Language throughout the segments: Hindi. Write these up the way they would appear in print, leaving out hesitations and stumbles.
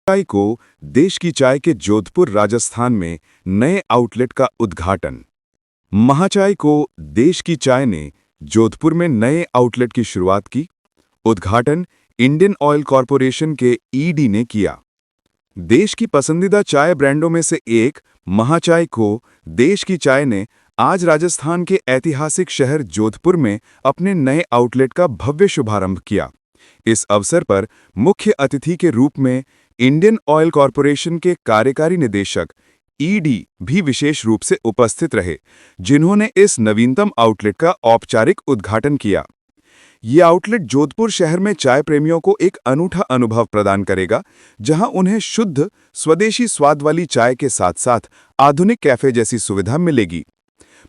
चाय को देश की चाय के जोधपुर राजस्थान में नए आउटलेट का उद्घाटन। महाचाय को देश की चाय ने जोधपुर में नए आउटलेट की शुरुआत की। उद्घाटन इंडियन ऑयल कॉरपोरेशन के ईडी ने किया। देश की पसंदीदा चाय ब्रांडों में से एक महाचाय को देश की चाय ने आज राजस्थान के ऐतिहासिक शहर जोधपुर में अपने नए आउटलेट का भव्य शुभारंभ किया। इस अवसर पर मुख्य अतिथि के रूप में इंडियन ऑयल कॉरपोरेशन के कार्यकारी निदेशक ईडी भी विशेष रूप से उपस्थित रहे, जिन्होंने इस नवीनतम आउटलेट का औपचारिक उद्घाटन किया। ये आउटलेट जोधपुर शहर में चाय प्रेमियों को एक अनूठा अनुभव प्रदान करेगा, जहां उन्हें शुद्ध स्वदेशी स्वाद वाली चाय के साथ-साथ आधुनिक कैफे जैसी सुविधा मिलेगी।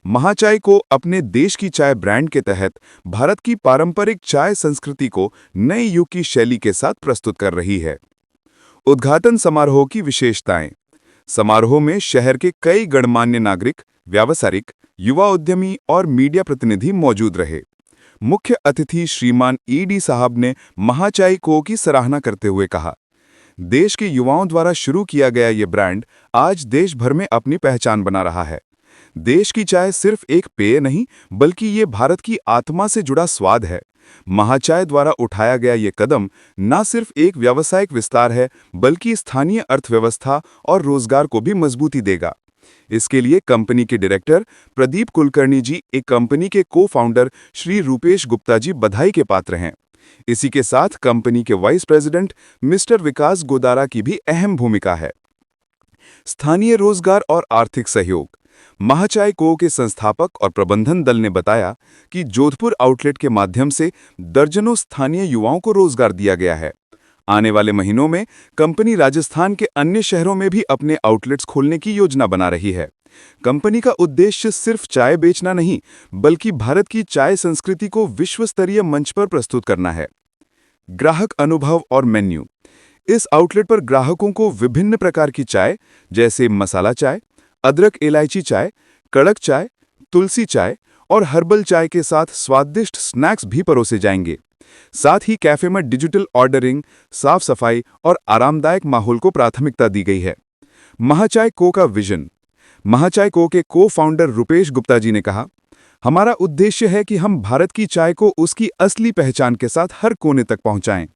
महाचाय को अपने देश की चाय ब्रांड के तहत भारत की पारंपरिक चाय संस्कृति को नए युग की शैली के साथ प्रस्तुत कर रही है। उद्घाटन समारोह की विशेषताएं। समारोह में शहर के कई गणमान्य नागरिक, व्यावसायिक, युवा उद्यमी और मीडिया प्रतिनिधि मौजूद रहे। मुख्य अतिथि श्रीमान ईडी साहब ने महाचाय को की सराहना करते हुए कहा, देश के युवाओं द्वारा शुरू किया गया ये ब्रांड आज देश भर में अपनी पहचान बना रहा है। देश की चाय सिर्फ एक पेय नहीं, बल्कि ये भारत की आत्मा से जुड़ा स्वाद है। महाचाय द्वारा उठाया गया ये कदम न सिर्फ एक व्यावसायिक विस्तार है, बल्कि स्थानीय अर्थव्यवस्था और रोजगार को भी मजबूती देगा। इसके लिए कंपनी के डायरेक्टर प्रदीप कुलकर्णी जी, एक कंपनी के को-फाउंडर श्री रूपेश गुप्ता जी बधाई के पात्र हैं। इसी के साथ कंपनी के वाइस प्रेसिडेंट मिस्टर विकास गोदारा की भी अहम भूमिका है। स्थानीय रोजगार और आर्थिक सहयोग। महाचाय को के संस्थापक और प्रबंधन दल ने बताया कि जोधपुर आउटलेट के माध्यम से दर्जनों स्थानीय युवाओं को रोजगार दिया गया है। आने वाले महीनों में कंपनी राजस्थान के अन्य शहरों में भी अपने आउटलेट्स खोलने की योजना बना रही है। कंपनी का उद्देश्य सिर्फ चाय बेचना नहीं, बल्कि भारत की चाय संस्कृति को विश्व स्तरीय मंच पर प्रस्तुत करना है। ग्राहक अनुभव और मेन्यू। इस आउटलेट पर ग्राहकों को विभिन्न प्रकार की चाय, जैसे मसाला चाय, अदरक इलायची चाय, कड़क चाय, तुलसी चाय और हर्बल चाय के साथ स्वादिष्ट स्नैक्स भी परोसे जाएंगे। साथ ही कैफे में डिजिटल ऑर्डरिंग, साफ सफाई और आरामदायक माहौल को प्राथमिकता दी गई है। महाचाय को का विजन। महाचाय को के को-फाउंडर रुपेश गुप्ता जी ने कहा, हमारा उद्देश्य है कि हम भारत की चाय को उसकी असली पहचान के साथ हर कोने तक पहुंचाएं।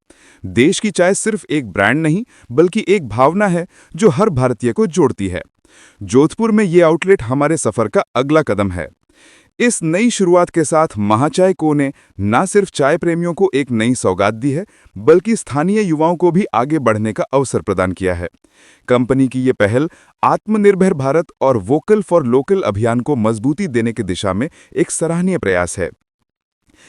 देश की चाय सिर्फ एक ब्रांड नहीं, बल्कि एक भावना है जो हर भारतीय को जोड़ती है। जोधपुर में ये आउटलेट हमारे सफर का अगला कदम है। इस नई शुरुआत के साथ महाचाय को ने न सिर्फ चाय प्रेमियों को एक नई सौगात दी है, बल्कि स्थानीय युवाओं को भी आगे बढ़ने का अवसर प्रदान किया है। कंपनी की ये पहल आत्मनिर्भर भारत और वोकल फॉर लोकल अभियान को मजबूती देने की दिशा में एक सराहनीय प्रयास है।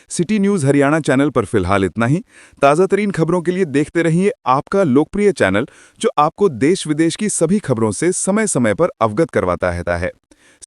सिटी न्यूज़ हरियाणा चैनल पर फिलहाल इतना ही। ताज़ा तरीन खबरों के लिए देखते रहिए आपका लोकप्रिय चैनल, जो आपको देश विदेश की सभी खबरों से समय समय पर अवगत करवाता रहता है।